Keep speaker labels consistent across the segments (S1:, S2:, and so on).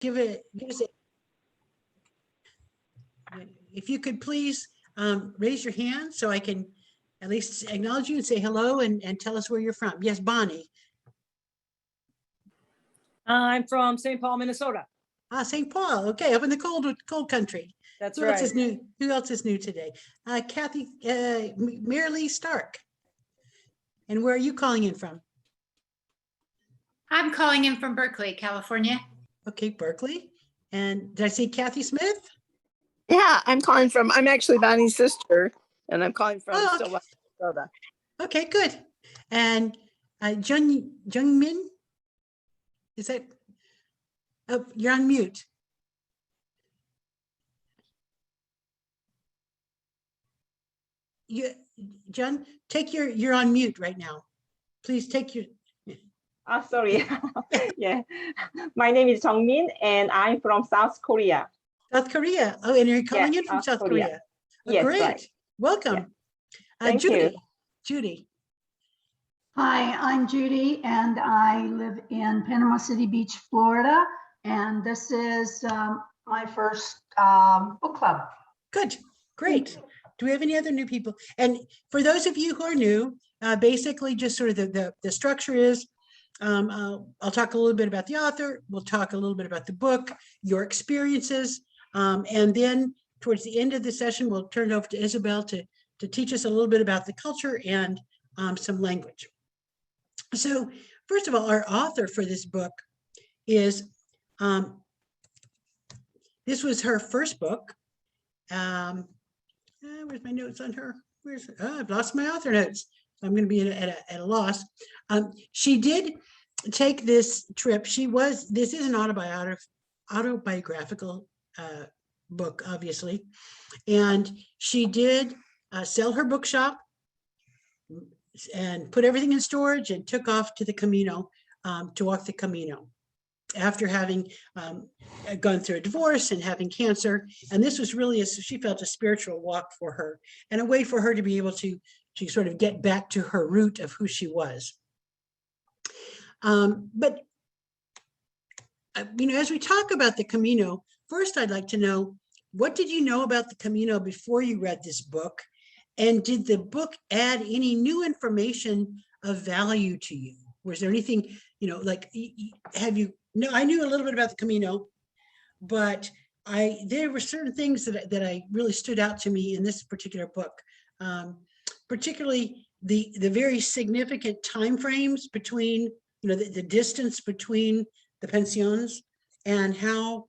S1: give us if you could please raise your hand so I can at least acknowledge you and say hello and tell us where you're from. Yes, Bonnie.
S2: I'm from St. Paul, Minnesota.
S1: St. Paul. Okay, up in the cold country.
S2: That's
S1: Who
S2: right.
S1: else is new? Who else is new today? Kathy, Marilee Stark. And where are you calling in from?
S3: I'm calling in from Berkeley, California.
S1: Okay, Berkeley. And did I say Kathy Smith?
S4: Yeah, I'm actually Bonnie's sister, and I'm calling from
S1: Oh,
S4: Stillwater, Minnesota.
S1: Okay, good. And Jungmin? Is that? Oh, you're on mute. John, you're on mute right now. Please take your.
S5: Sorry. Yeah. My name is Jungmin, and I'm from South Korea.
S1: South Korea. Oh, and you're calling in from South Korea. Oh,
S5: Yes,
S1: great.
S5: right.
S1: Welcome.
S5: Yeah. Thank
S1: Judy.
S5: you.
S1: Judy.
S6: Hi, I'm Judy, and I live in Panama City Beach, Florida. And this is my first book club.
S1: Good. Great. Do we have any other new people? And for those of you who are new, basically just sort of the structure is, I'll talk a little bit about the author. We'll talk a little bit about the book, your experiences. And then towards the end of the session, we'll turn it over to Isabel to teach us a little bit about the culture and some language. So first of all, our author for this book is, this was her first book. Where's my notes on her? I've lost my author notes. I'm going to be at a loss. She did take this trip. This is an autobiographical book, obviously. And she did sell her bookshop and put everything in storage and took off to the Camino to walk the Camino after having gone through a divorce and having cancer. And this was really, she felt, a spiritual walk for her and a way for her to be able to sort of get back to her root of who she was. But as we talk about the Camino, first I'd like to know, what did you know about the Camino before you read this book? And did the book add any new information of value to you? Was there anything, like, no, I knew a little bit about the Camino, but there were certain things that I really stood out to me in this particular book, particularly the very significant timeframes between, the distance between the pensions, and how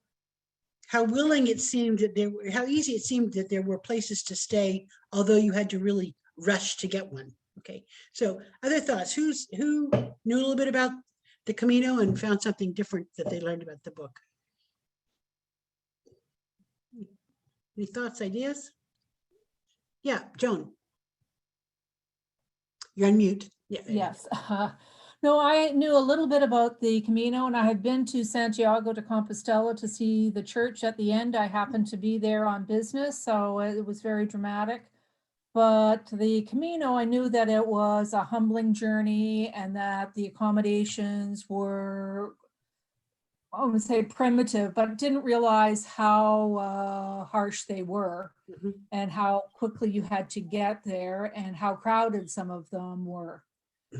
S1: willing it seemed that how easy it seemed that there were places to stay, although you had to really rush to get one. Okay, so other thoughts? Who knew a little bit about the Camino and found something different that they learned about the book? Any thoughts, ideas? Yeah, Joan. You're on mute. Yeah.
S7: Yes. No, I knew a little bit about the Camino, and I had been to Santiago de Compostela to see the church at the end. I happened to be there on business, so it was very dramatic. But the Camino, I knew that it was a humbling journey and that the accommodations were, I would say, primitive, but didn't realize how harsh they were, and how quickly you had to get there and how crowded some of them were.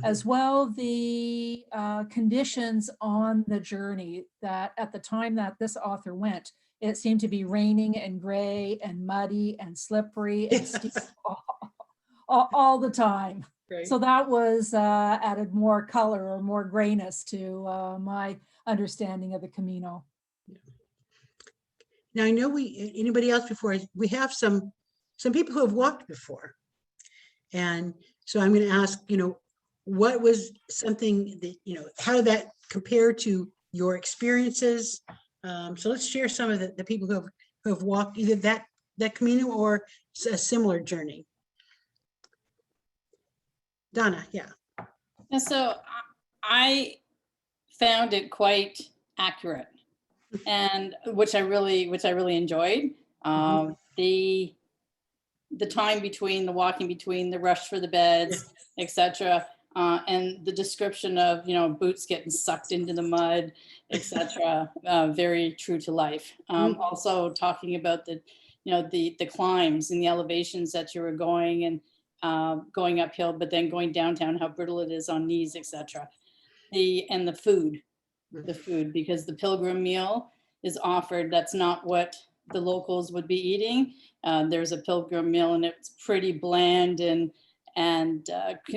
S7: As well, the conditions on the journey, that at the time that this author went, it seemed to be raining and gray and muddy and slippery and steep all the time. Right. So that was added more color or more grayness to my understanding of the Camino.
S1: Now, I know anybody else before, we have some people who have walked before. And so I'm going to ask, what was something that, how did that compare to your experiences? So let's share some of the people who have walked either that Camino or a similar journey. Donna, yeah.
S8: And so I found it quite accurate, and which I really enjoyed. The time between the walking, between the rush for the beds, etc. and the description of, boots getting sucked into the mud, etc. Very true to life. Also talking about the climbs and the elevations that you were going and going uphill, but then going downtown, how brittle it is on knees, etc. And the food, because the pilgrim meal is offered. That's not what the locals would be eating. There's a pilgrim meal and it's pretty bland and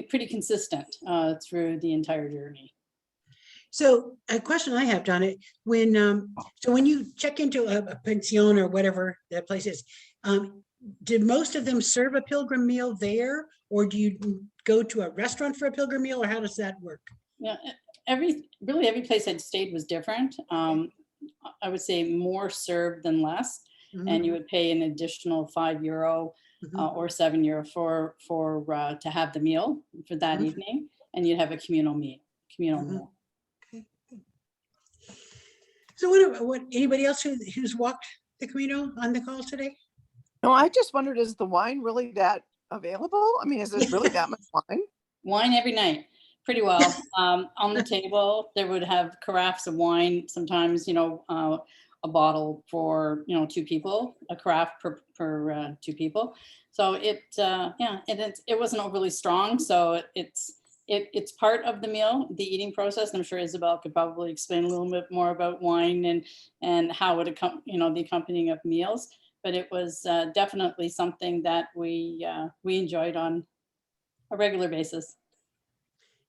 S8: pretty consistent through the entire journey.
S1: So a question I have, Donna, when you check into a pension or whatever that place is, did most of them serve a pilgrim meal there, or do you go to a restaurant for a pilgrim meal, or how does that work?
S8: Yeah, every place I'd stayed was different. I would say more served than less, and you would pay an additional €5 or €7 for to have the meal for that evening, and you'd have a communal meal.
S1: Okay. So what anybody else who's walked the Camino on the call today?
S4: No, I just wondered, is the wine really that available? I mean, is it really that much wine?
S8: Wine every night, pretty well. On the table, there would have carafes of wine, sometimes, a bottle for, 2 people, a carafe per 2 people. So it wasn't overly strong. So it's part of the meal, the eating process. I'm sure Isabel could probably explain a little bit more about wine and how it, the accompanying of meals. But it was definitely something that we enjoyed on a regular basis.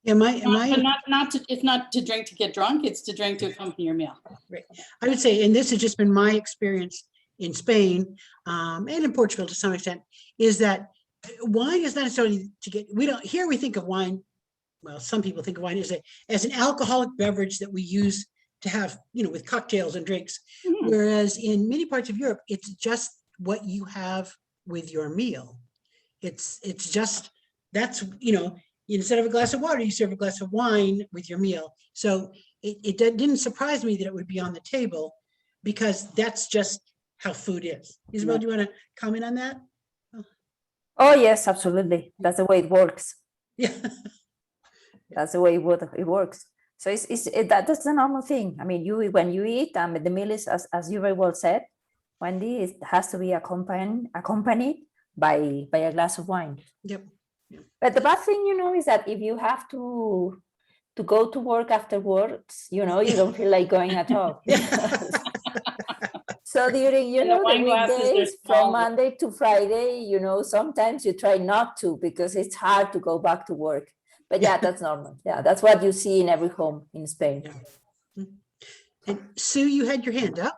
S1: Yeah,
S8: It's not to drink to get drunk. It's to drink to accompany your meal.
S1: Right. I would say, and this has just been my experience in Spain and in Portugal to some extent, is that wine is not necessarily we think of wine. Well, some people think of wine as an alcoholic beverage that we use to have, with cocktails and drinks. Whereas in many parts of Europe, it's just what you have with your meal. It's just, that's, instead of a glass of water, you serve a glass of wine with your meal. So it didn't surprise me that it would be on the table, because that's just how food is. Isabel, do you want to comment on that?
S9: Oh, yes, absolutely. That's the way it works.
S1: Yeah.
S9: That's the way it works. So that's the normal thing. I mean, when you eat, the meal is, as you very well said, Wendy, it has to be accompanied by a glass of wine.
S1: Yep.
S9: But the bad thing, is that if you have to go to work afterwards, you don't feel like going at all. So during, the weekdays from Monday to Friday, sometimes you try not to, because it's hard to go back to work. But yeah, that's normal. Yeah, that's what you see in every home in Spain.
S1: Yeah. And Sue, you had your hand up.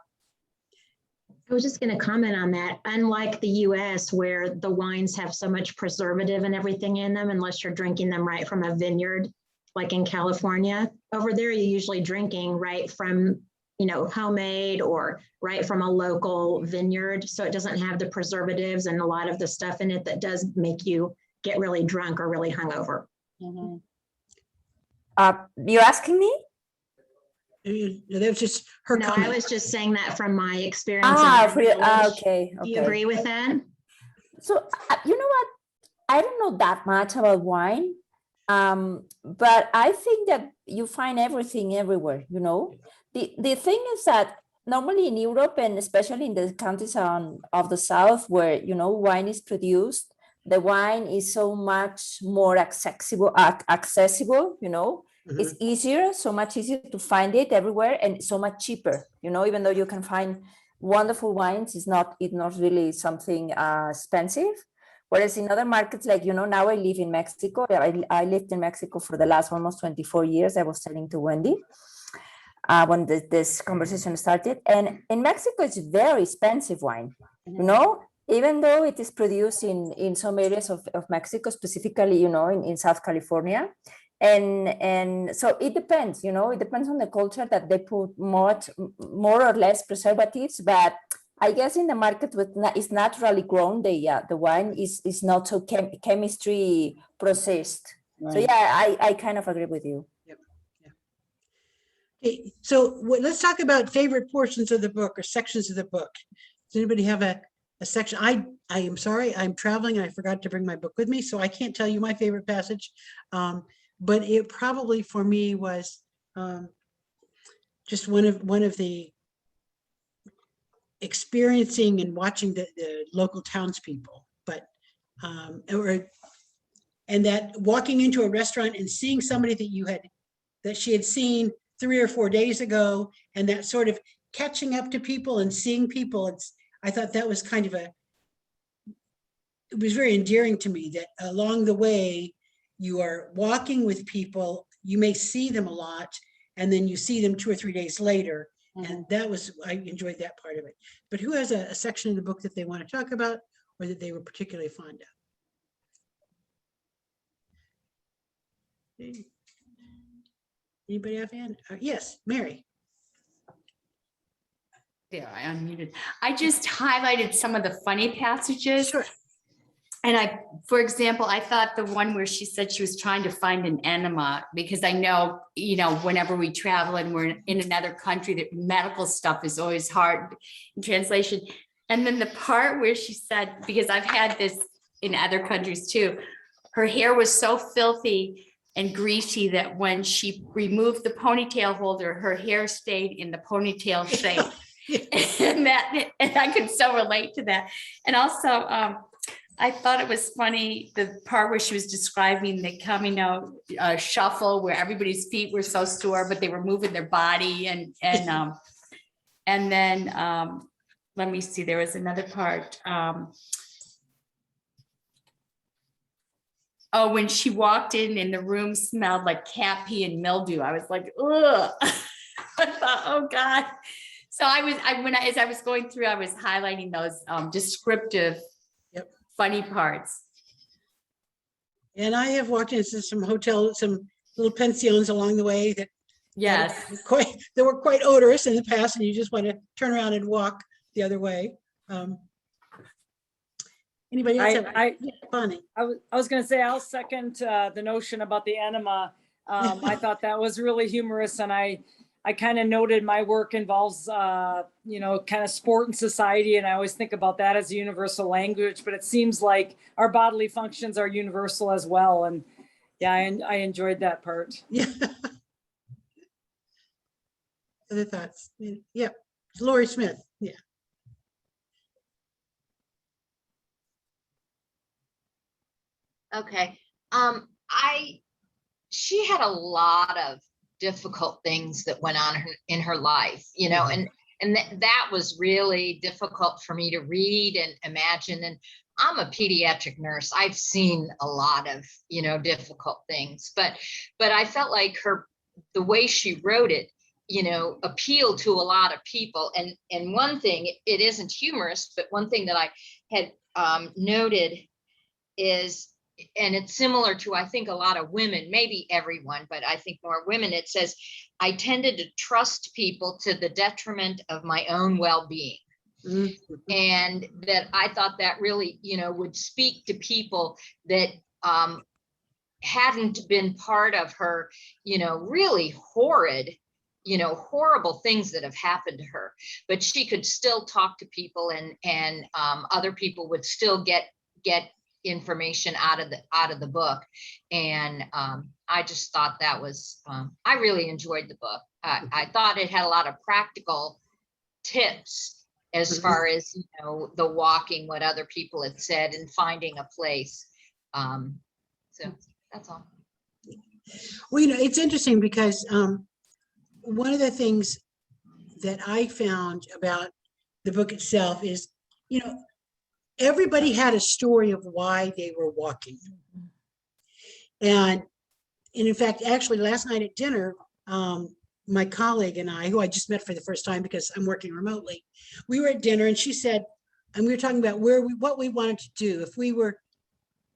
S10: I was just going to comment on that. Unlike the US, where the wines have so much preservative and everything in them, unless you're drinking them right from a vineyard, like in California, over there, you're usually drinking right from, homemade or right from a local vineyard. So it doesn't have the preservatives and a lot of the stuff in it that does make you get really drunk or really hungover.
S9: You're asking me?
S1: That was just her comment.
S10: I was just saying that from my experience.
S9: Okay.
S10: Do you agree with that?
S9: So, you know what? I don't know that much about wine, but I think that you find everything everywhere, The thing is that normally in Europe, and especially in the countries of the South where, wine is produced, the wine is so much more accessible, It's easier, so much easier to find it everywhere, and so much cheaper, even though you can find wonderful wines, it's not really something expensive. Whereas in other markets, like, now I live in Mexico. I lived in Mexico for the last almost 24 years. I was telling to Wendy when this conversation started. And in Mexico, it's very expensive wine, even though it is produced in some areas of Mexico, specifically, in South California. And so it depends, it depends on the culture that they put more or less preservatives, but I guess in the market is naturally grown, the wine is not so chemistry processed. Right. So yeah, I kind of agree with you.
S1: Yep. Yeah. Okay, so let's talk about favorite portions of the book or sections of the book. Does anybody have a section? I am sorry, I'm traveling and I forgot to bring my book with me, so I can't tell you my favorite passage. but it probably for me was just one of the experiencing and watching the local townspeople, but and that walking into a restaurant and seeing somebody that she had seen 3 or 4 days ago, and that sort of catching up to people and seeing people, I thought that was kind of it was very endearing to me that along the way you are walking with people, you may see them a lot, and then you see them 2 or 3 days later. And that was, I enjoyed that part of it. But who has a section of the book that they want to talk about or that they were particularly fond of? Anybody have hand? Yes, Mary.
S3: There, I unmuted. I just highlighted some of the funny passages.
S1: Sure.
S3: And for example, I thought the one where she said she was trying to find an enema, because I know, whenever we travel and we're in another country, that medical stuff is always hard in translation. And then the part where she said, because I've had this in other countries too, her hair was so filthy and greasy that when she removed the ponytail holder, her hair stayed in the ponytail shape. and I could so relate to that. And also, I thought it was funny, the part where she was describing the Camino shuffle, where everybody's feet were so sore, but they were moving their body. And then let me see, there was another part. Oh, when she walked in and the room smelled like cat pee and mildew, I was like, ugh. I thought, oh God. So as I was going through, I was highlighting those descriptive, funny parts.
S1: And I have walked into some hotels, some little pensions along the way that were quite odorous in the past, and you just want to turn around and walk the other way. Anybody else? Bonnie.
S2: I was going to say, I'll second the notion about the enema. I thought that was really humorous, and I kind of noted my work involves, kind of sport and society. And I always think about that as a universal language, but it seems like our bodily functions are universal as well. And yeah, I enjoyed that part.
S1: Yeah. Other thoughts? Yeah. Lori Smith. Yeah.
S11: Okay. She had a lot of difficult things that went on in her life, and that was really difficult for me to read and imagine. And I'm a pediatric nurse. I've seen a lot of, difficult things, but I felt like the way she wrote it, appealed to a lot of people. And one thing, it isn't humorous, but one thing that I had noted is, and it's similar to, I think, a lot of women, maybe everyone, but I think more women, it says, I tended to trust people to the detriment of my own well-being. Mm-hmm. And that I thought that really, would speak to people that hadn't been part of her, really horrid, horrible things that have happened to her, but she could still talk to people, and other people would still get information out of the book. And I just thought that was, I really enjoyed the book. I thought it had a lot of practical tips as far as, the walking, what other people had said, and finding a place. So that's all.
S1: Well, it's interesting because one of the things that I found about the book itself is, everybody had a story of why they were walking. And in fact, actually last night at dinner, my colleague and I, who I just met for the first time because I'm working remotely, we were at dinner, and she said, and we were talking about what we wanted to do. If we were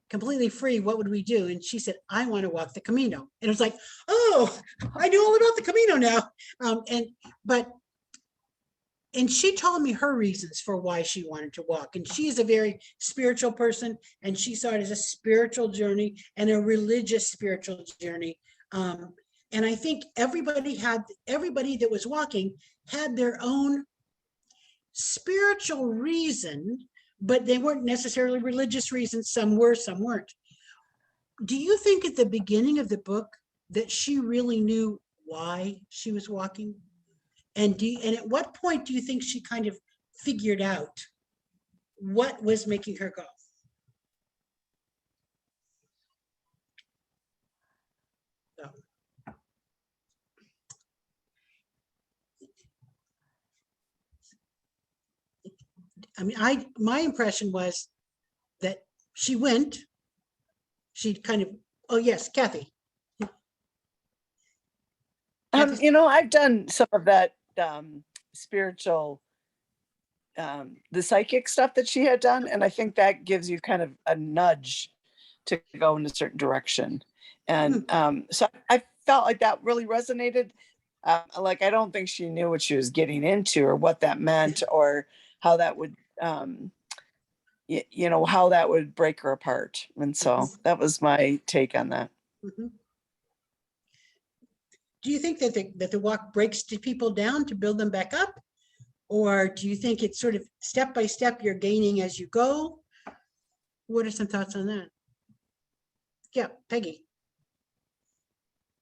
S1: completely free, what would we do? And she said, I want to walk the Camino. And it was like, oh, I know all about the Camino now. And she told me her reasons for why she wanted to walk. And she is a very spiritual person, and she saw it as a spiritual journey and a religious spiritual journey. And I think everybody that was walking had their own spiritual reason, but they weren't necessarily religious reasons. Some were, some weren't. do you think at the beginning of the book that she really knew why she was walking? And at what point do you think she kind of figured out what was making her go? So. I mean, my impression was that she went, she kind of, oh yes, Kathy.
S4: You know, I've done some of that spiritual, the psychic stuff that she had done, and I think that gives you kind of a nudge to go in a certain direction. And so I felt like that really resonated. Like, I don't think she knew what she was getting into or what that meant or how that would, you know, how that would break her apart. And so that was my take on that.
S1: Mm-hmm. Do you think that the walk breaks people down to build them back up? Or do you think it's sort of step by step you're gaining as you go? What are some thoughts on that? Yeah, Peggy.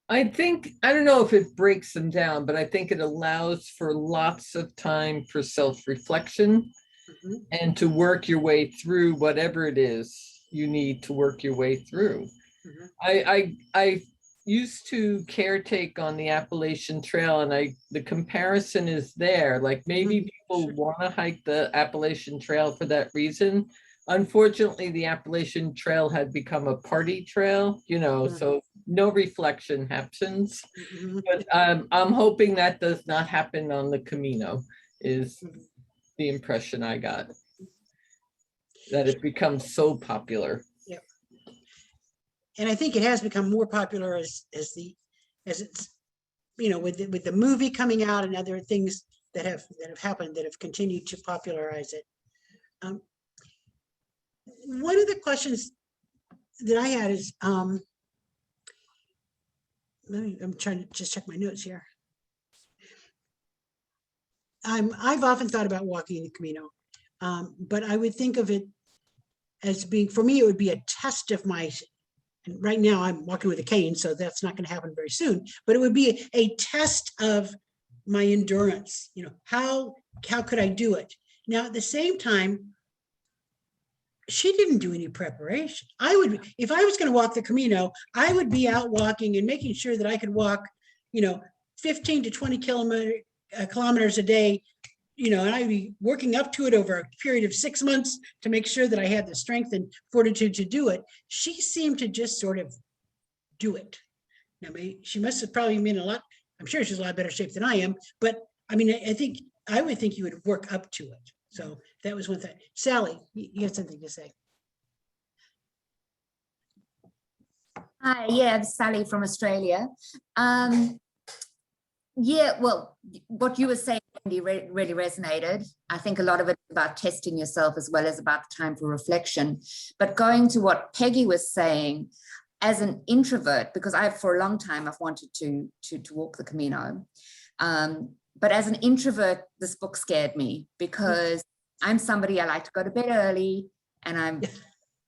S12: I think, I don't know if it breaks them down, but I think it allows for lots of time for self-reflection and to work your way through whatever it is you need to work your way through. I used to caretake on the Appalachian Trail, and the comparison is there. Like, maybe people want to hike the Appalachian Trail for that reason. Unfortunately, the Appalachian Trail had become a party trail, you know, so no reflection happens. But I'm hoping that does not happen on the Camino, is the impression I got, that it becomes so popular.
S1: Yeah. And I think it has become more popular as it's, you know, with the movie coming out and other things that have happened that have continued to popularize it. One of the questions that I had is, I'm trying to just check my notes here. I've often thought about walking the Camino, but I would think of it as being, for me, it would be a test of my, and right now I'm walking with a cane, so that's not going to happen very soon, but it would be a test of my endurance. You know, how could I do it? Now, at the same time, she didn't do any preparation. If I was going to walk the Camino, I would be out walking and making sure that I could walk, you know, 15 to 20 kilometers a day, you know, and I'd be working up to it over a period of 6 months to make sure that I had the strength and fortitude to do it. She seemed to just sort of do it. Now, she must have probably been I'm sure she's a lot better shape than I am, but I mean, I would think you would work up to it. So that was one thing. Sally, you had something to say.
S3: Hi, yeah, I'm Sally from Australia. Yeah, well, what you were saying really resonated. I think a lot of it is about testing yourself as well as about the time for reflection. But going to what Peggy was saying, as an introvert, because for a long time I've wanted to walk the Camino. But as an introvert, this book scared me because I'm somebody, I like to go to bed early, and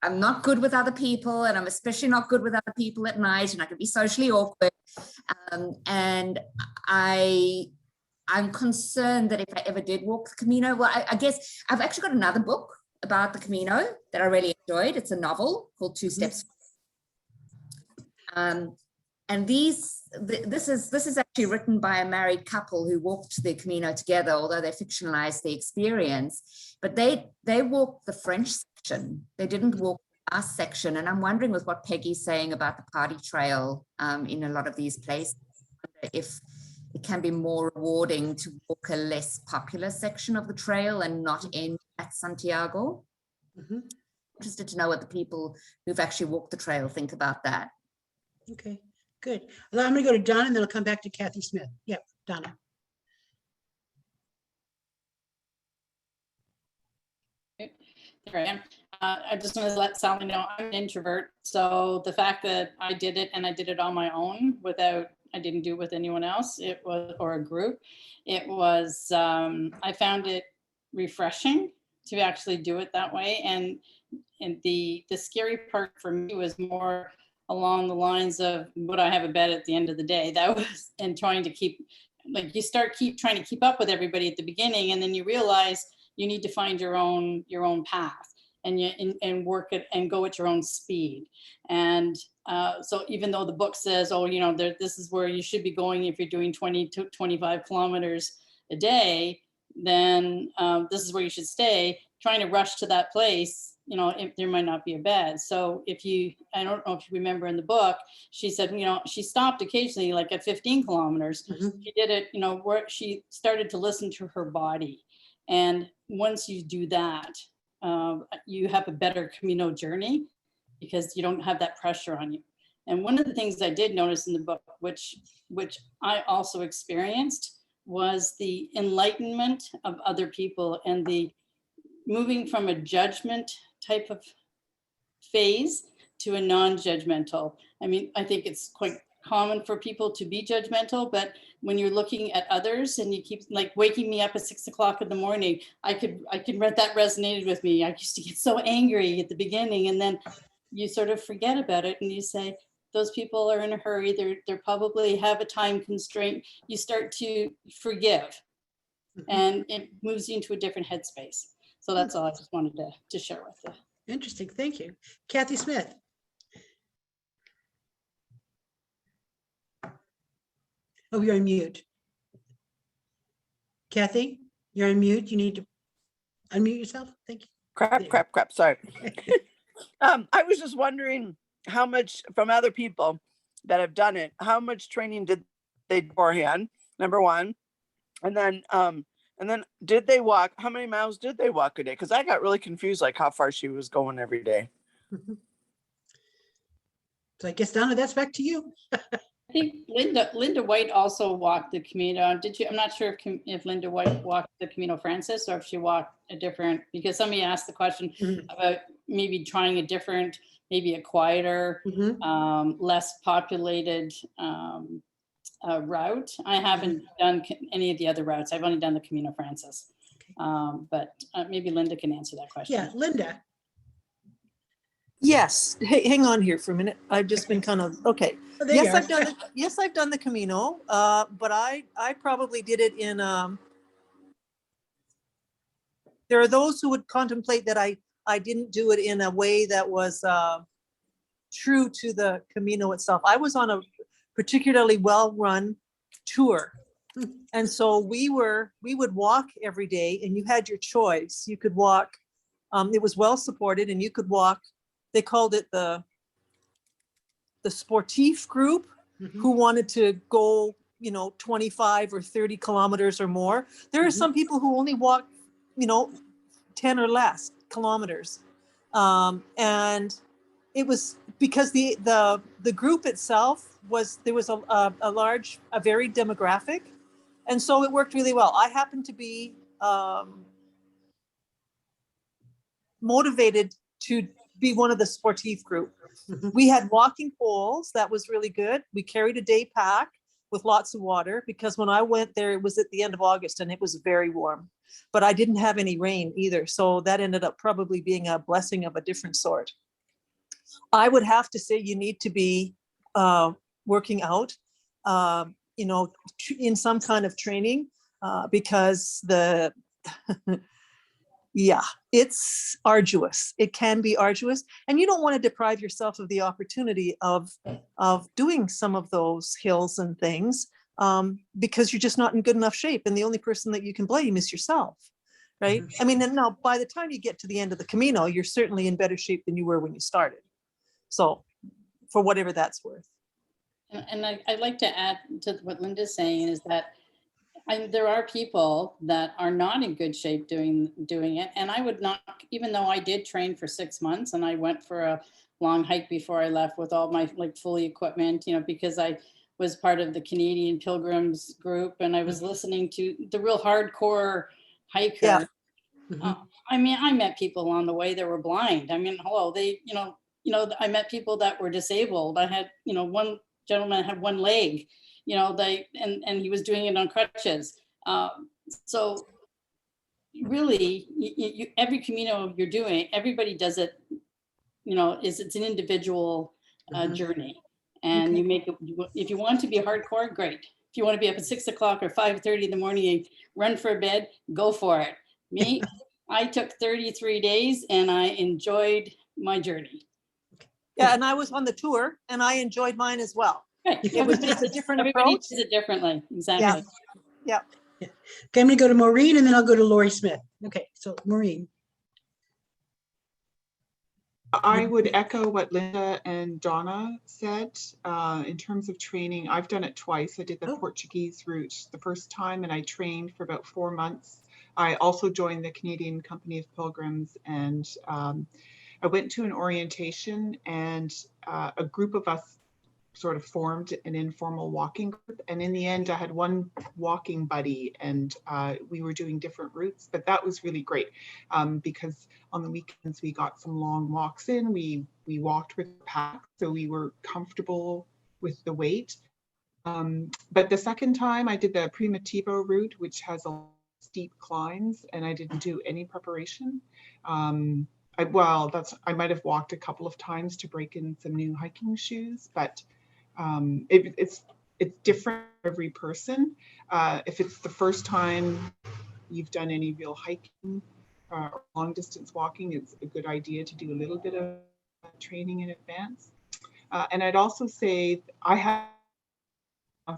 S3: I'm not good with other people, and I'm especially not good with other people at night, and I can be socially awkward. And I'm concerned that if I ever did walk the Camino, well, I guess I've actually got another book about the Camino that I really enjoyed. It's a novel called Two Steps. And this is actually written by a married couple who walked the Camino together, although they fictionalized the experience. But they walked the French section. They didn't walk the last section. And I'm wondering with what Peggy's saying about the party trail in a lot of these places, if it can be more rewarding to walk a less popular section of the trail and not end at Santiago. Interested to know what the people who've actually walked the trail think about that.
S1: Okay, good. Well, I'm going to go to Donna, and then I'll come back to Kathy Smith. Yep, Donna.
S8: There I am. I just want to let Sally know I'm an introvert. So the fact that I did it, and I did it on my own I didn't do it with anyone else, or a group. It was, I found it refreshing to actually do it that way. And the scary part for me was more along the lines of would I have a bed at the end of the day? That was, and trying to keep, like you start trying to keep up with everybody at the beginning, and then you realize you need to find your own path, and and work it and go at your own speed. And so even though the book says, oh, you know, this is where you should be going if you're doing 20 to 25 kilometers a day, then this is where you should stay. Trying to rush to that place, you know, there might not be a bed. So if you, I don't know if you remember in the book, she said, you know, she stopped occasionally, like at 15 kilometers. She did it, you know, where she started to listen to her body. And once you do that, you have a better Camino journey because you don't have that pressure on you. And one of the things I did notice in the book, which I also experienced, was the enlightenment of other people and the moving from a judgment type of phase to a non-judgmental. I mean, I think it's quite common for people to be judgmental, but when you're looking at others and you keep like waking me up at 6 o'clock in the morning, I could read that resonated with me. I used to get so angry at the beginning, and then you sort of forget about it and you say, those people are in a hurry. They're probably have a time constraint. You start to forgive, and it moves you into a different headspace. So that's all I just wanted to share with you.
S1: Interesting. Thank you. Kathy Smith. Oh, you're on mute. Kathy, you're on mute. You need to unmute yourself. Thank you.
S4: Crap. Sorry. I was just wondering how much from other people that have done it, how much training did they beforehand, number one, and then did they walk, how many miles did they walk a day? Because I got really confused, like how far she was going every day.
S1: So I guess, Donna, that's back to you.
S8: I think Linda White also walked the Camino. Did you? I'm not sure if Linda White walked the Camino Francis or if she walked a different, because somebody asked the question about maybe trying a different, maybe a quieter, less populated route. I haven't done any of the other routes. I've only done the Camino Francis. But maybe Linda can answer that question.
S1: Yeah, Linda.
S13: Yes. Hey, hang on here for a minute. I've just been kind of, okay.
S1: Oh, there
S13: Yes,
S1: you are.
S13: I've done the Camino, but I probably did it in, there are those who would contemplate that I didn't do it in a way that was true to the Camino itself. I was on a particularly well-run tour. And so we would walk every day, and you had your choice. You could walk, it was well supported, and you could walk, they called it the sportif group, who wanted to go, 25 or 30 kilometers or more. There are some people who only walk, 10 or less kilometers. And it was because the group itself there was a very demographic. And so it worked really well. I happened to be motivated to be one of the sportif group. We had walking poles. That was really good. We carried a day pack with lots of water, because when I went there, it was at the end of August and it was very warm, but I didn't have any rain either. So that ended up probably being a blessing of a different sort. I would have to say you need to be working out, in some kind of training, because yeah, it's arduous. It can be arduous, and you don't want to deprive yourself of the opportunity of doing some of those hills and things, because you're just not in good enough shape, and the only person that you can blame is yourself, right? I mean, and now by the time you get to the end of the Camino, you're certainly in better shape than you were when you started. So, for whatever that's worth.
S8: And I'd like to add to what Linda's saying is that there are people that are not in good shape doing it. And I would not, even though I did train for 6 months and I went for a long hike before I left with all my fully equipment, because I was part of the Canadian Pilgrims group and I was listening to the real hardcore hiker.
S13: Yeah.
S8: I mean, I met people along the way that were blind. I mean, hello, I met people that were disabled. I had, one gentleman had one leg, and he was doing it on crutches. So really, every Camino you're doing, everybody does it, it's an individual journey. And you make it, if you want to be hardcore, great. If you want to be up at 6 o'clock or 5:30 in the morning and run for a bed, go for it. Me, I took 33 days and I enjoyed my journey.
S13: Yeah, and I was on the tour and I enjoyed mine as well.
S8: Right.
S13: It was just a different
S8: Everybody
S13: approach.
S8: does it differently. Exactly.
S13: Yeah.
S1: Okay, I'm going to go to Maureen and then I'll go to Lori Smith. Okay, so Maureen.
S14: I would echo what Linda and Donna said in terms of training. I've done it twice. I did the Portuguese route the first time and I trained for about 4 months. I also joined the Canadian Company of Pilgrims, and I went to an orientation, and a group of us sort of formed an informal walking group. And in the end, I had one walking buddy, and we were doing different routes, but that was really great because on the weekends we got some long walks in. We walked with the pack, so we were comfortable with the weight. But the second time I did the Primitivo route, which has a steep climbs, and I didn't do any preparation. I might have walked a couple of times to break in some new hiking shoes, but it's different for every person. If it's the first time you've done any real hiking or long distance walking, it's a good idea to do a little bit of training in advance. And I'd also say I have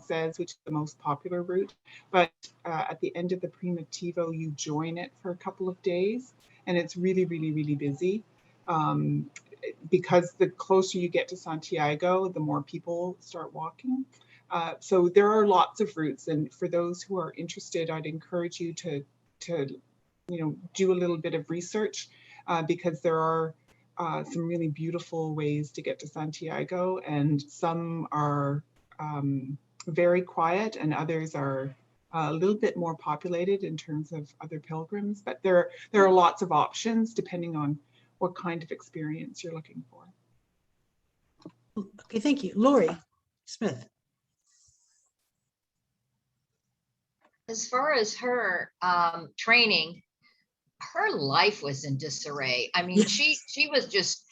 S14: says, which is the most popular route, but at the end of the Primitivo, you join it for a couple of days, and it's really, really, really busy. Because the closer you get to Santiago, the more people start walking. So there are lots of routes, and for those who are interested, I'd encourage you to do a little bit of research because there are some really beautiful ways to get to Santiago, and some are very quiet, and others are a little bit more populated in terms of other pilgrims. But there are lots of options depending on what kind of experience you're looking for.
S1: Okay, thank you. Lori Smith.
S11: As far as her training, her life was in disarray. I mean, she was just,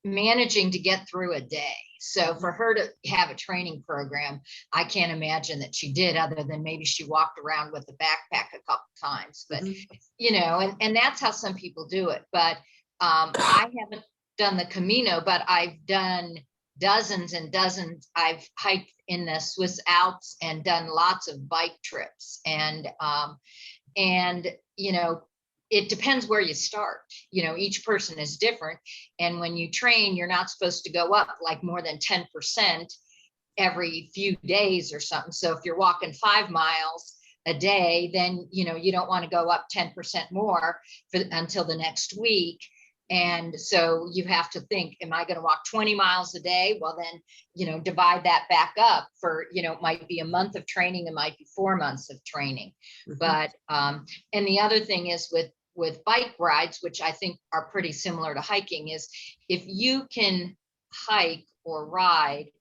S11: managing to get through a day. So for her to have a training program, I can't imagine that she did, other than maybe she walked around with a backpack a couple times. But, and that's how some people do it. But I haven't done the Camino, but I've done dozens and dozens. I've hiked in the Swiss Alps and done lots of bike trips. And it depends where you start. Each person is different. And when you train, you're not supposed to go up like more than 10% every few days or something. So if you're walking 5 miles a day, then, you don't want to go up 10% more until the next week. And so you have to think, am I going to walk 20 miles a day? Well, then, divide that back up for, it might be a month of training. It might be 4 months of training. But, and the other thing is with bike rides, which I think are pretty similar to hiking, is if you can hike or ride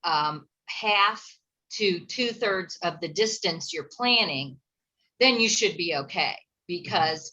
S11: half to 2/3 of the distance you're planning, then you should be okay. Because,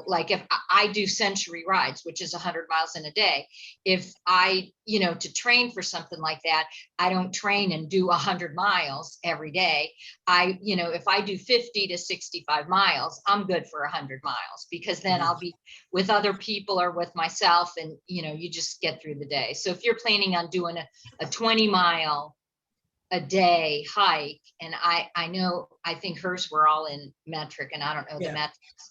S11: like if I do century rides, which is 100 miles in a day, if I, to train for something like that, I don't train and do 100 miles every day. If I do 50 to 65 miles, I'm good for 100 miles, because then I'll be with other people or with myself, and, you just get through the day. So if you're planning on doing a 20-mile a day hike, and I think hers were all in metric, and I don't know the metrics.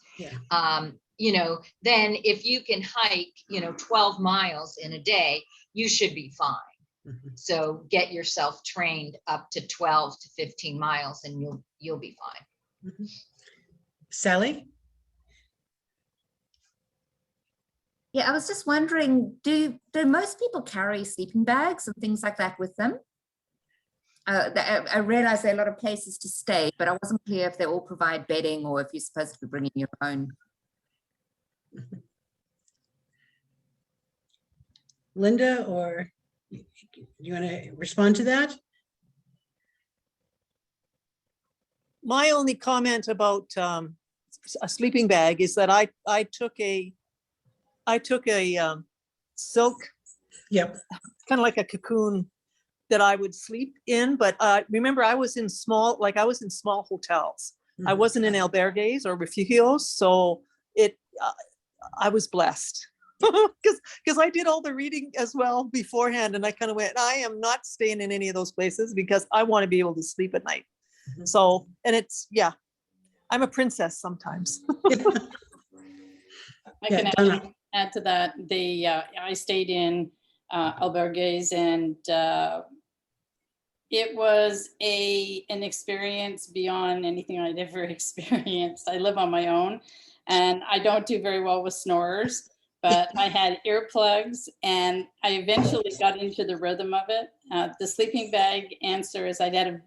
S11: Then if you can hike 12 miles in a day, you should be fine. So get yourself trained up to 12 to 15 miles and you'll be fine.
S1: Sally.
S3: Yeah, I was just wondering, do most people carry sleeping bags and things like that with them? I realize there are a lot of places to stay, but I wasn't clear if they all provide bedding or if you're supposed to be bringing your own.
S1: Linda, or you want to respond to that?
S13: My only comment about a sleeping bag is that I took a silk
S1: Yep.
S13: kind of like a cocoon that I would sleep in. But remember, I was in small hotels. I
S1: Mhm.
S13: wasn't in albergues or refugios, so I was blessed because I did all the reading as well beforehand, and I kind of went, I am not staying in any of those places because I want to be able to sleep at night.
S1: Mhm.
S13: So, and it's, yeah, I'm a princess sometimes.
S8: I
S1: Yeah,
S8: can
S1: Donna.
S8: add to that. I stayed in albergues, and it was an experience beyond anything I'd ever experienced. I live on my own, and I don't do very well with snorers, but I had earplugs, and I eventually got into the rhythm of it. The sleeping bag answer is I had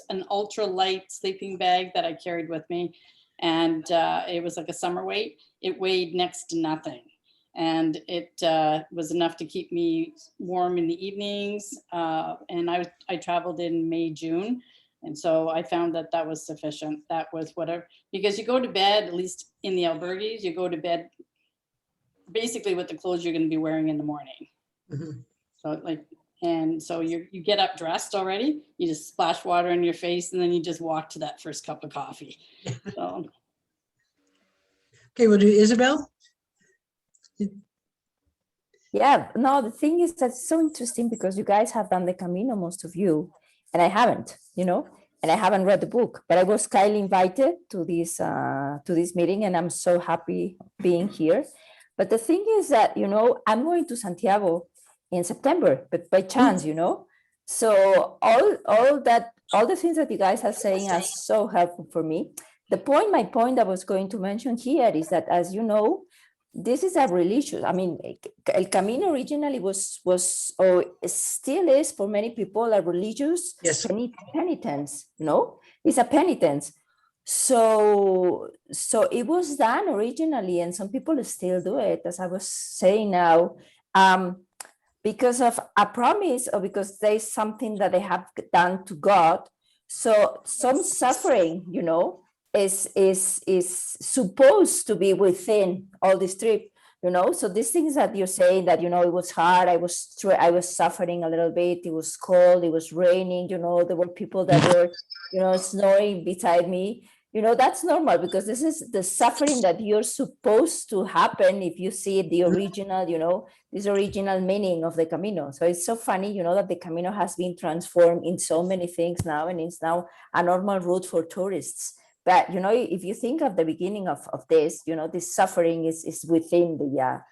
S8: an ultra light sleeping bag that I carried with me, and it was like a summer weight. It weighed next to nothing. And it was enough to keep me warm in the evenings. And I traveled in May, June. And so I found that that was sufficient. That was whatever, because you go to bed, at least in the albergues, you go to bed basically with the clothes you're going to be wearing in the morning.
S1: Mhm.
S8: So so you get up dressed already, you just splash water in your face, and then you just walk to that first cup of coffee. So.
S1: Okay, we'll do Isabel.
S9: Yeah, no, the thing is that's so interesting because you guys have done the Camino, most of you, and I haven't, and I haven't read the book, but I was kindly invited to this meeting, and I'm so happy being here. But the thing is that, I'm going to Santiago in September, but by chance, so all the things that you guys are saying are so helpful for me. My point I was going to mention here is that, as you know, this is a religious, El Camino originally was or still is for many people a religious penitence, it's a penitence. So it was done originally, and some people still do it, as I was saying now, because of a promise or because there's something that they have done to God. So some suffering, is supposed to be within all this trip, so these things that you're saying that, it was hard, I was suffering a little bit, it was cold, it was raining, there were people that were, snoring beside me, that's normal, because this is the suffering that you're supposed to happen if you see the original, this original meaning of the Camino. So it's so funny, that the Camino has been transformed in so many things now, and it's now a normal route for tourists. But, if you think of the beginning of this, this suffering is within the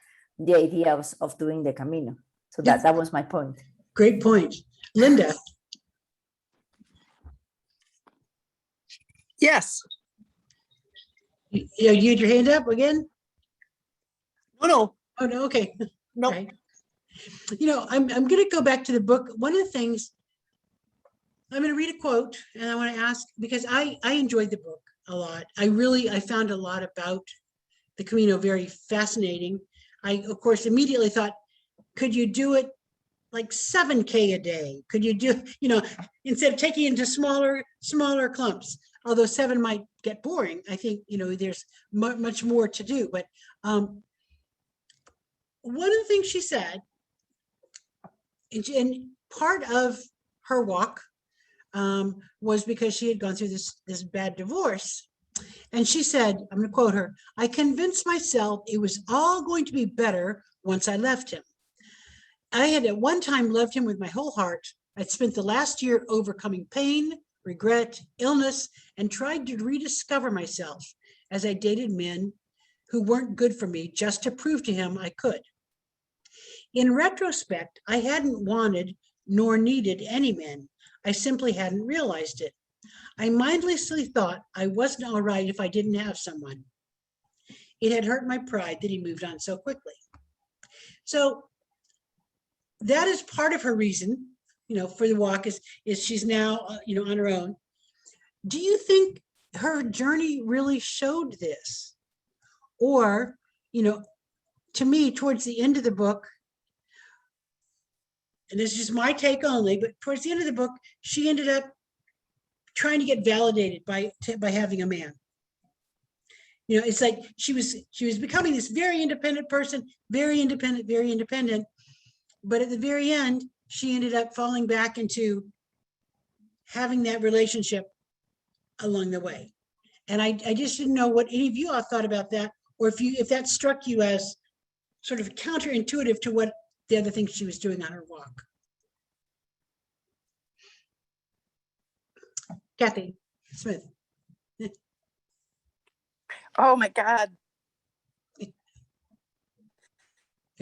S9: idea of doing the Camino. So that was my point.
S1: Great point. Linda.
S13: Yes.
S1: You had your hand up again?
S13: No.
S1: Oh, no, okay.
S13: No.
S1: Right. I'm going to go back to the book. One of the things, I'm going to read a quote, and I want to ask, because I enjoyed the book a lot. I found a lot about the Camino very fascinating. I, of course, immediately thought, could you do it like 7K a day? Could you do, instead of taking into smaller clumps, although 7 might get boring. I think, there's much more to do. But one of the things she said, and part of her walk was because she had gone through this bad divorce. And she said, I'm going to quote her, "I convinced myself it was all going to be better once I left him. I had at one time loved him with my whole heart. I'd spent the last year overcoming pain, regret, illness, and tried to rediscover myself as I dated men who weren't good for me just to prove to him I could. In retrospect, I hadn't wanted nor needed any men. I simply hadn't realized it. I mindlessly thought I wasn't all right if I didn't have someone. It had hurt my pride that he moved on so quickly." So that is part of her reason, for the walk is she's now, on her own. Do you think her journey really showed this? Or, to me, towards the end of the book, and this is just my take only, but towards the end of the book, she ended up trying to get validated by having a man. It's like she was becoming this very independent person, very independent, but at the very end, she ended up falling back into having that relationship along the way. And I just didn't know what any of you all thought about that, or if that struck you as sort of counterintuitive to what the other things she was doing on her walk. Kathy Smith.
S4: Oh my God.
S1: Are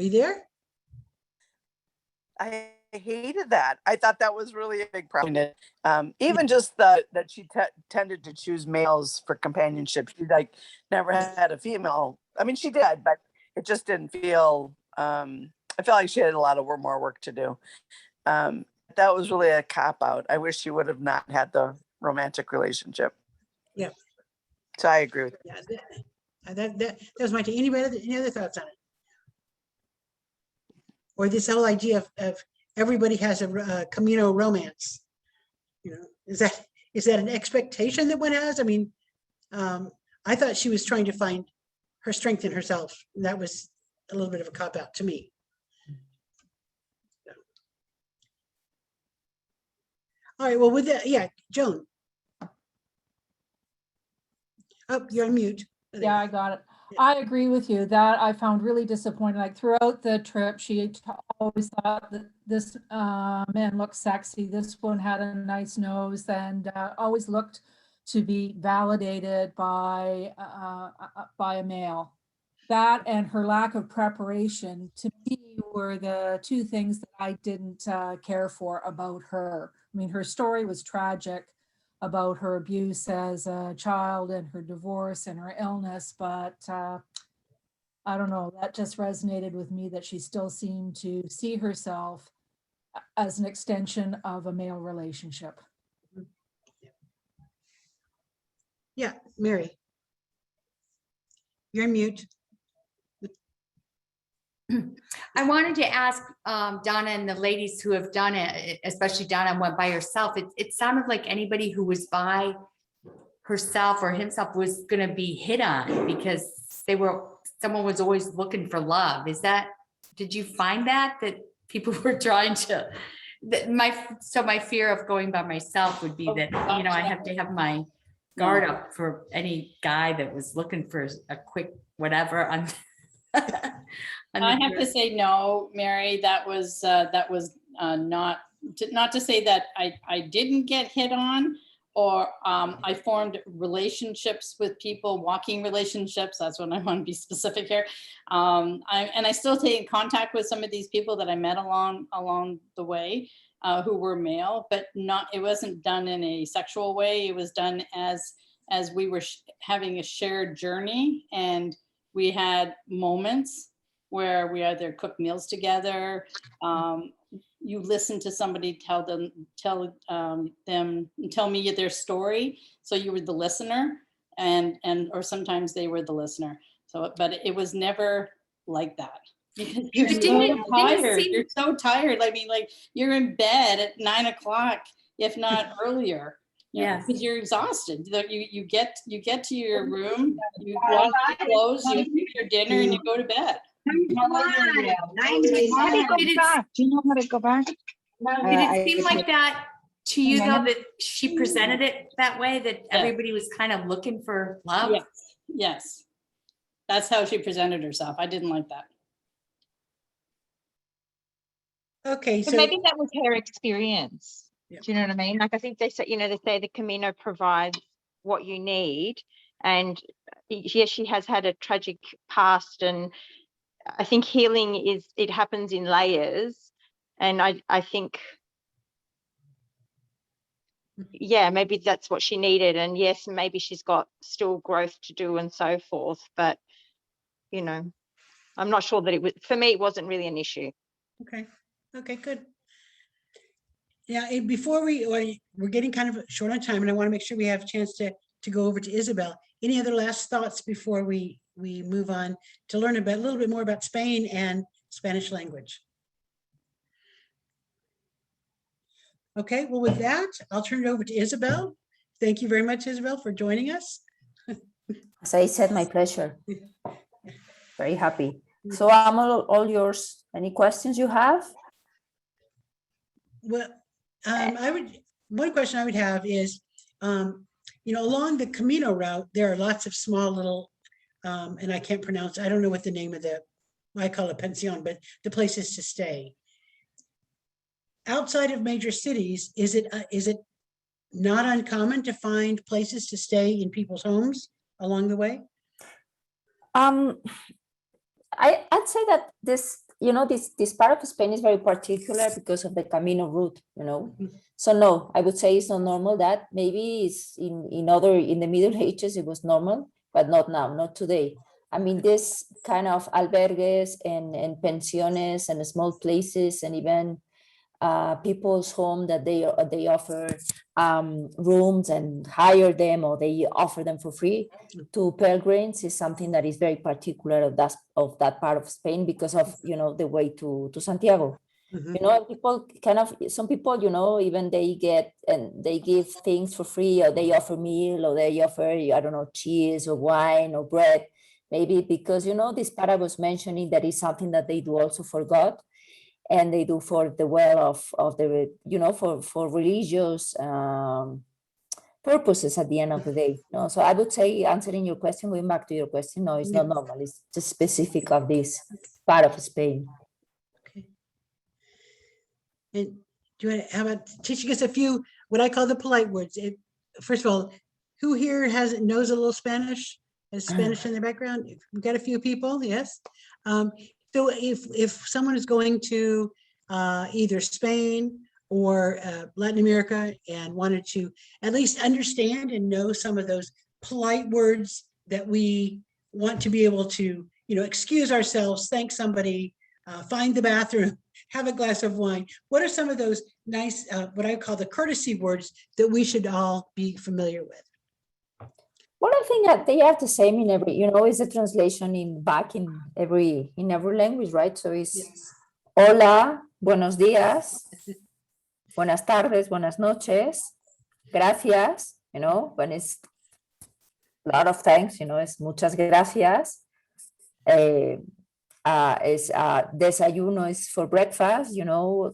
S1: you there?
S4: I hated that. I thought that was really a big problem. Even just that she tended to choose males for companionship. She like never had a female. I mean, she did, but it just didn't feel. I felt like she had a lot of more work to do. That was really a cop out. I wish she would have not had the romantic relationship.
S1: Yeah.
S4: So I agree with
S1: that. That was my take. Anybody, any other thoughts on it? Or this whole idea of everybody has a Camino romance. You know, is that an expectation that one has? I mean, I thought she was trying to find her strength in herself. And that was a little bit of a cop out to me. So. All right, well, with that, yeah, Joan. Oh, you're on mute.
S7: Yeah, I got it. I agree with you. That I found really disappointing. Like throughout the trip, she always thought that this man looked sexy. This one had a nice nose, and always looked to be validated by a male. That and her lack of preparation, to me, were the two things that I didn't care for about her. I mean, her story was tragic about her abuse as a child and her divorce and her illness, but I don't know, that just resonated with me, that she still seemed to see herself as an extension of a male relationship.
S1: Yeah, Mary. You're on mute.
S3: I wanted to ask Donna and the ladies who have done it, especially Donna went by herself. It sounded like anybody who was by herself or himself was going to be hit on, because someone was always looking for love. Did you find that people were trying to, my fear of going by myself would be that, I have to have my guard up for any guy that was looking for a quick whatever.
S8: I have to say no, Mary. That was not to say that I didn't get hit on, or I formed relationships with people, walking relationships. That's what I want to be specific here. And I still stay in contact with some of these people that I met along the way who were male, but it wasn't done in a sexual way. It was done as we were having a shared journey, and we had moments where we either cook meals together. You listen to somebody tell me their story. So you were the listener, and or sometimes they were the listener. So, but it was never like that, because you're so tired. You're so tired. I mean, like, you're in bed at 9 o'clock, if not earlier. Yeah, because you're exhausted. You get to your room, you wash your clothes, you eat your dinner, and you go to bed.
S15: Do you know how to go back?
S3: Did it seem like that to you, though, that she presented it that way, that everybody was kind of looking for love?
S8: Yes. That's how she presented herself. I didn't like that.
S1: Okay,
S15: so maybe that was her experience. Yeah. Do you know what I mean? Like, I think they say, they say the Camino provides what you need. And yes, she has had a tragic past, and I think healing it happens in layers. And I think, yeah, maybe that's what she needed. And yes, maybe she's got still growth to do and so forth. But, I'm not sure that for me, it wasn't really an issue.
S1: Okay, good. Yeah, before we're getting kind of short on time, and I want to make sure we have a chance to go over to Isabel. Any other last thoughts before we move on to learn a little bit more about Spain and Spanish language? Okay, well, with that, I'll turn it over to Isabel. Thank you very much, Isabel, for joining us.
S9: As I said, my pleasure. Very happy. So I'm all yours. Any questions you have?
S1: Well, one question I would have is, along the Camino route, there are lots of small little, and I can't pronounce, I don't know what the name of I call it pension, but the places to stay. Outside of major cities, is it not uncommon to find places to stay in people's homes along the way?
S9: I'd say that this part of Spain is very particular because of the Camino route, So no, I would say it's not normal. That maybe it's in the Middle Ages it was normal, but not now, not today. I mean, this kind of albergues and pensiones and small places and even people's home that they offer rooms and hire them, or they offer them for free to pilgrims, is something that is very particular of that part of Spain because of the way to Santiago. People some people even they give things for free, or they offer meal, or they offer, I don't know, cheese or wine or bread, maybe because this part I was mentioning, that is something that they do also for God. And they do for the well of the, for religious purposes at the end of the day. So I would say, answering your question, going back to your question, no, it's not normal. It's just specific of this part of Spain.
S1: Okay. And do you want to, how about teaching us a few, what I call the polite words? First of all, who here knows a little Spanish? Has Spanish in their background? We've got a few people, yes. So if someone is going to either Spain or Latin America and wanted to at least understand and know some of those polite words that we want to be able to, excuse ourselves, thank somebody, find the bathroom, have a glass of wine. What are some of those nice, what I call the courtesy words that we should all be familiar with?
S9: Well, I think that they are the same in every, it's a translation in every language, right? So it's hola, buenos días, buenas tardes, buenas noches, gracias, when it's a lot of thanks, it's muchas gracias. Desayuno is for breakfast,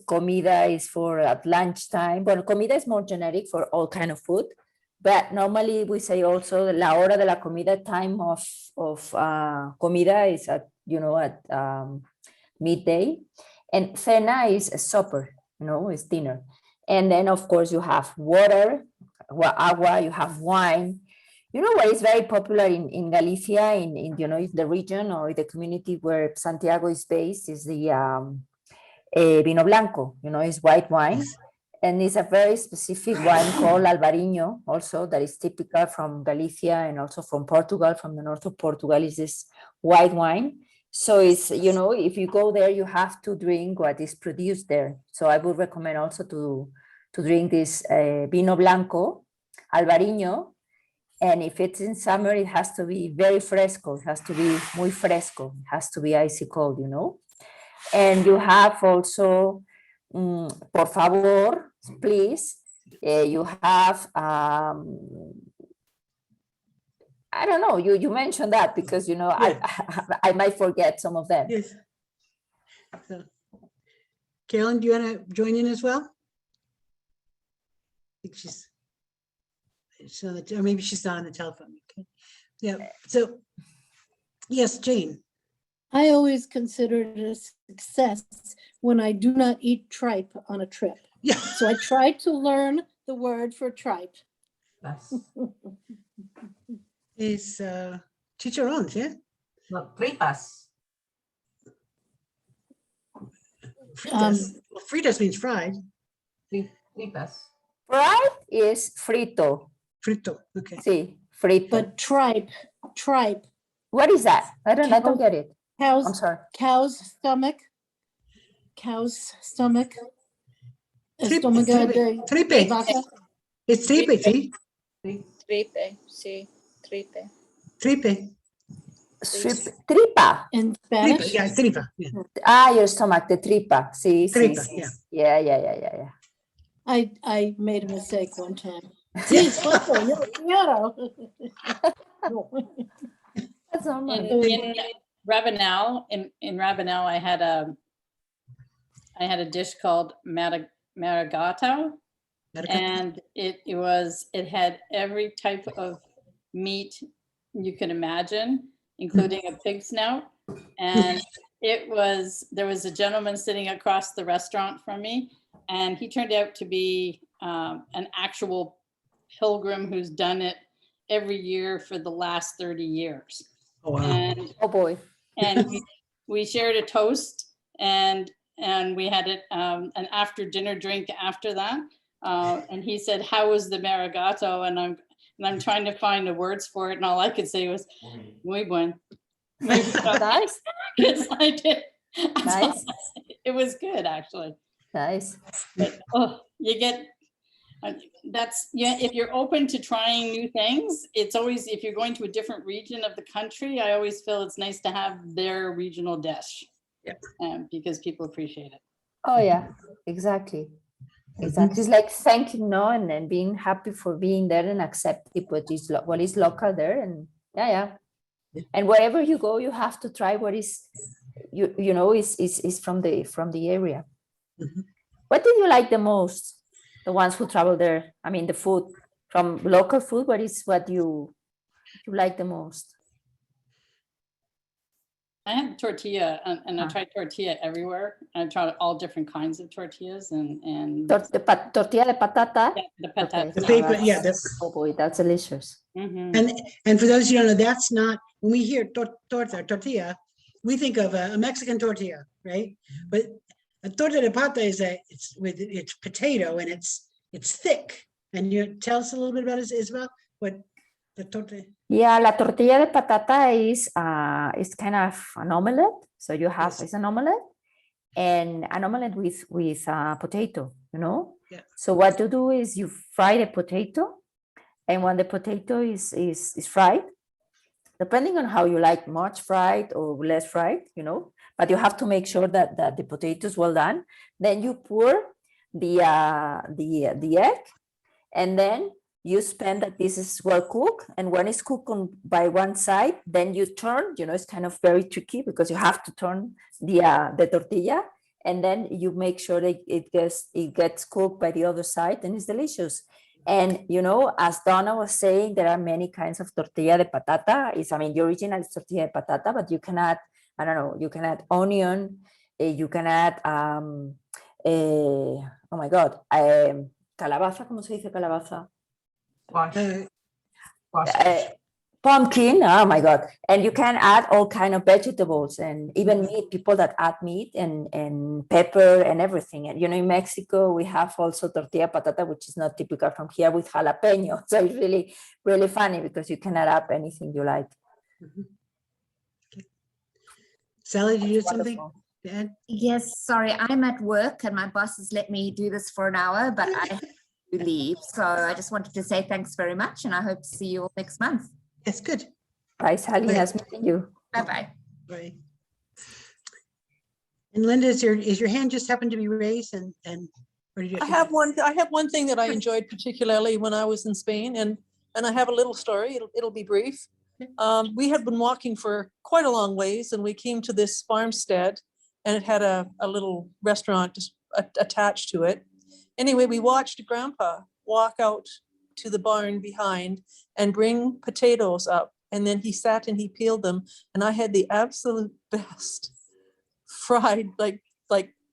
S9: comida is for at lunchtime. Well, comida is more generic for all kind of food. But normally we say also la hora de la comida, time of comida is at midday, and cena is a supper, it's dinner. And then of course you have water, agua, you have wine. What is very popular in Galicia, in the region or the community where Santiago is based, is the vino blanco, is white wine. And it's a very specific wine called Albariño, also, that is typical from Galicia and also from Portugal, from the north of Portugal, is this white wine. So it's, if you go there, you have to drink what is produced there. So I would recommend also to drink this vino blanco, Albariño. And if it's in summer, it has to be very fresco. It has to be muy fresco. It has to be icy cold, And you have also, por favor, please, you have, I don't know, you mentioned that because, I might forget some of them.
S1: Yes. So, Carolyn, do you want to join in as well? I think she's on the, or maybe she's not on the telephone. Okay. Yeah. So, yes, Jane.
S16: I always consider it a success when I do not eat tripe on a trip.
S1: Yeah.
S16: So I try to learn the word for tripe.
S17: Yes.
S1: It's chicharrones, yeah?
S17: No, tripas.
S1: Fritas. Well, fritas means fried.
S17: Tripas.
S9: Fried is frito.
S1: Frito, okay.
S9: Sí, frito.
S16: But tripe.
S9: What is that? I don't get it. I'm sorry.
S16: Cow's stomach.
S1: Tripe.
S16: Vaca.
S1: It's tripe, see?
S18: Tripe, sí, tripe.
S1: Tripe.
S9: Tripa.
S16: In Spanish?
S1: Tripa, yeah, tripa. Yeah.
S9: Your stomach, the tripa. Sí,
S1: Tripa,
S9: sí.
S1: yeah.
S9: Yeah.
S16: I made a mistake one time. Sí,
S9: That's all right.
S8: In Rabanao, I had a dish called Marigato. And it had every type of meat you can imagine, including a pig snout. And there was a gentleman sitting across the restaurant from me, and he turned out to be an actual pilgrim who's done it every year for the last 30 years.
S1: Oh, wow.
S8: And,
S9: oh boy.
S8: And we shared a toast, and we had an after dinner drink after that. And he said, "How was the Marigato?" And I'm trying to find the words for it, and all I could say was, "Muy buen."
S9: Nice.
S8: I did.
S9: Nice.
S8: It was good, actually.
S9: Nice.
S8: But, you get. If you're open to trying new things, it's always, if you're going to a different region of the country, I always feel it's nice to have their regional dish.
S1: Yep.
S8: Because people appreciate it.
S9: Oh yeah, exactly. Exactly. It's like thanking, no, and then being happy for being there and accepting what is local there, and yeah. And wherever you go, you have to try what is is from the area.
S1: Mm-hmm.
S9: What did you like the most? The ones who travel there. I mean, the food from local food. What you like the most?
S8: I had tortilla, and I tried tortilla everywhere. I tried all different kinds of tortillas, and
S9: tortilla de patata.
S8: Yeah, the patata.
S9: Okay.
S1: The paper, yeah.
S9: Oh boy, that's delicious.
S8: Mm-hmm.
S1: And for those who don't know, that's not, when we hear tortilla, we think of a Mexican tortilla, right? But a torta de pata it's potato, and it's thick. And you tell us a little bit about it, Isabel, what the tortilla.
S9: Yeah, la tortilla de patata is kind of an omelette. So you have it's an omelette, and an omelette with potato,
S1: Yeah.
S9: So what you do is you fry the potato, and when the potato is fried, depending on how you like, much fried or less fried, but you have to make sure that the potato is well done. Then you pour the egg, and then you spend that this is well cooked. And when it's cooked by one side, then you turn, it's kind of very tricky because you have to turn the tortilla, and then you make sure that it gets cooked by the other side, and it's delicious. And, as Donna was saying, there are many kinds of tortilla de patata. The original is tortilla de patata, but you can add, you can add onion, you can add, oh my God, calabaza, ¿cómo se dice calabaza? Pumpkin, oh my God. And you can add all kind of vegetables, and even meat, people that add meat and pepper and everything. And in Mexico, we have also tortilla patata, which is not typical from here, with jalapeno. So it's really, really funny because you can add up anything you like.
S1: Mm-hmm. Okay. Sally, did you do something?
S19: Yes, sorry, I'm at work and my boss has let me do this for an hour, but I have to leave. So I just wanted to say thanks very much, and I hope to see you all next month.
S1: Yes, good.
S9: Bye, Sally. Nice meeting you.
S19: Bye-bye.
S1: Bye. And Linda, is your hand just happened to be raised, and or did you
S13: I have one thing that I enjoyed particularly when I was in Spain, and I have a little story. It'll be brief. We had been walking for quite a long ways, and we came to this farmstead, and it had a little restaurant just attached to it. Anyway, we watched Grandpa walk out to the barn behind and bring potatoes up, and then he sat and he peeled them, and I had the absolute best fried like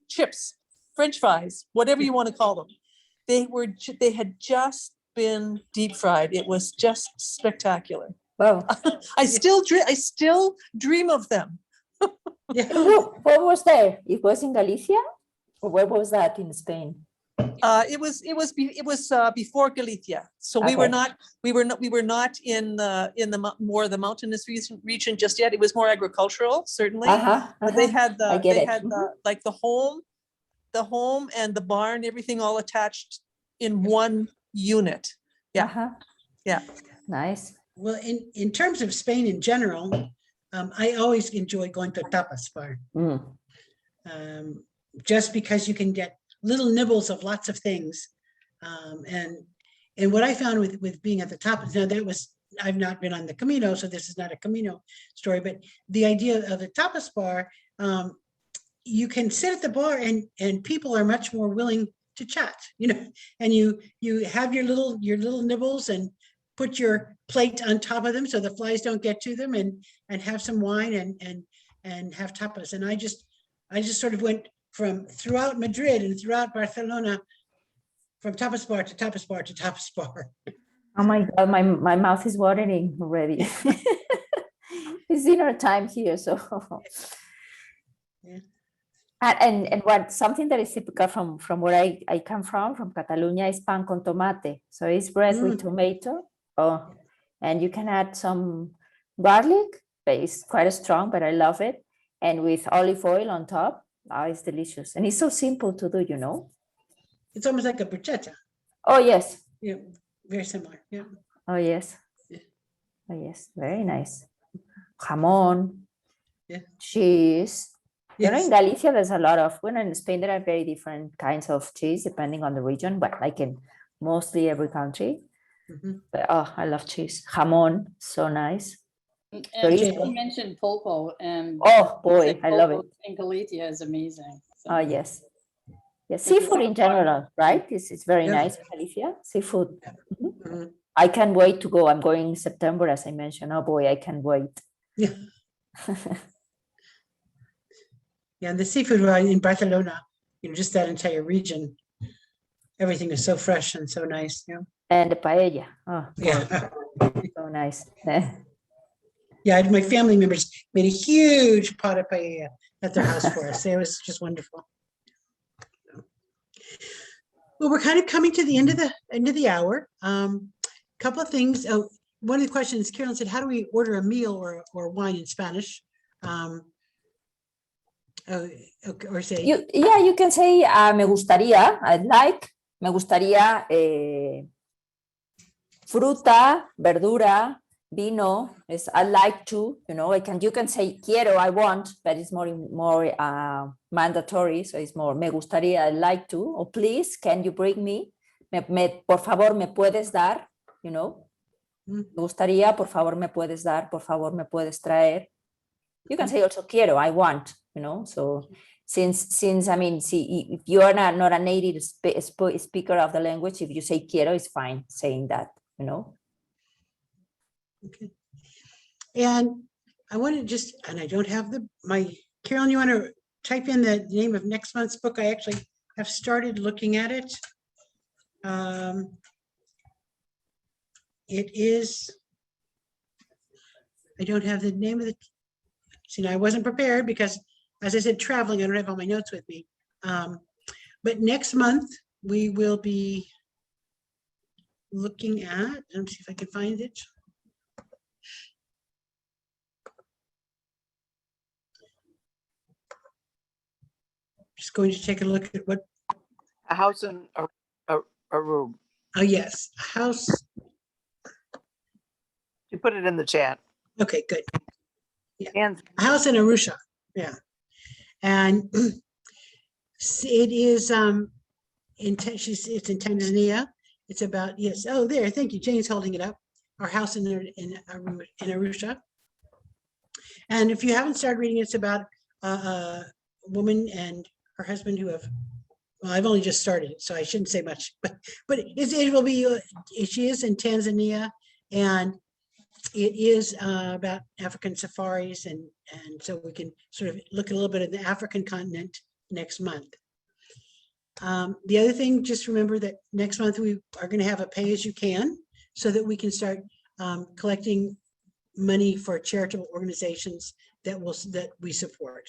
S13: chips, French fries, whatever you want to call them. They had just been deep fried. It was just spectacular.
S9: Wow.
S13: I still dream of them.
S9: What was there? It was in Galicia, or where was that in Spain?
S13: It was before Galicia, so we were not in the more the mountainous region just yet. It was more agricultural, certainly. But they had like the home and the barn, everything all attached in one unit. Yeah, yeah.
S9: Nice.
S1: Well, in terms of Spain in general, I always enjoy going to tapas bar, just because you can get little nibbles of lots of things, and what I found with being at the tapas, now I've not been on the Camino, so this is not a Camino story, but the idea of the tapas bar, you can sit at the bar and people are much more willing to chat, you know, and you have your little nibbles and put your plate on top of them so the flies don't get to them, and have some wine and have tapas. And I just sort of went from throughout Madrid and throughout Barcelona, from tapas bar to tapas bar to tapas bar.
S9: Oh my God, my mouth is watering already. It's dinner time here, so.
S1: Yeah.
S9: And what something that is typical from where I come from Catalonia, is pan con tomate. So it's bread with tomato. Oh, and you can add some garlic, but it's quite strong, but I love it. And with olive oil on top. Oh, it's delicious. And it's so simple to do, you know.
S1: It's almost like a bruschetta.
S9: Oh, yes.
S1: Yeah, very similar. Yeah.
S9: Oh, yes. Oh, yes. Very nice. Jamón, cheese. You know, in Galicia, there's a lot of, well, in Spain, there are very different kinds of cheese depending on the region, but like in mostly every country. But, oh, I love cheese. Jamón, so nice.
S8: And you mentioned pulpo, and
S9: oh boy, I love it.
S8: In Galicia is amazing. So.
S9: Oh, yes. Yeah, seafood in general, right? It's very nice in Galicia. Seafood. I can't wait to go. I'm going in September, as I mentioned. Oh boy, I can't wait.
S1: Yeah. Yeah, and the seafood in Barcelona, you know, just that entire region, everything is so fresh and so nice. Yeah.
S9: And the paella. Oh,
S1: yeah.
S9: So nice.
S1: Yeah, my family members made a huge pot of paella at their house for us. It was just wonderful. Well, we're kind of coming to the end of the hour. Couple of things. Oh, one of the questions, Carolyn said, how do we order a meal or wine in Spanish? Or say
S9: you can say me gustaría, I'd like, me gustaría fruta, verdura, vino, is I like to, you know, you can say quiero, I want, but it's more mandatory, so it's more me gustaría, I'd like to, or please, can you bring me? Por favor, me puedes dar, you know. Me gustaría, por favor, me puedes dar, por favor, me puedes traer. You can say also quiero, I want, you know. So since I mean, see, if you are not a native speaker of the language, if you say quiero, it's fine saying that, you know.
S1: Okay. And I want to just, and I don't have Carolyn, you want to type in the name of next month's book? I actually have started looking at it. It is, I don't have the name of the, see, now I wasn't prepared because, as I said, traveling, I don't have all my notes with me. But next month we will be looking at, let me see if I can find it. Just going to take a look at what.
S4: A house in a room.
S1: Oh, yes, a house.
S4: You put it in the chat.
S1: Okay, good. Yeah.
S4: And
S1: a house in Arusha. Yeah. And it is it's in Tanzania. It's about, yes. Oh, there. Thank you. Jane's holding it up. Our house in Arusha. And if you haven't started reading, it's about a woman and her husband who have, well, I've only just started it, so I shouldn't say much, but it will be, she is in Tanzania, and it is about African safaris, and so we can sort of look a little bit at the African continent next month. The other thing, just remember that next month we are going to have a pay as you can, so that we can start collecting money for charitable organizations that we support.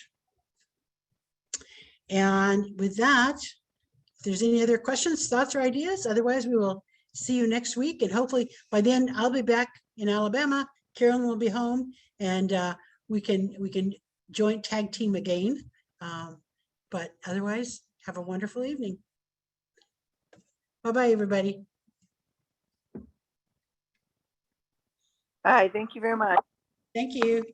S1: And with that, if there's any other questions, thoughts, or ideas, otherwise we will see you next week. And hopefully by then I'll be back in Alabama. Carolyn will be home, and we can joint tag team again. But otherwise, have a wonderful evening. Bye-bye, everybody.
S4: Bye. Thank you very much.
S1: Thank you.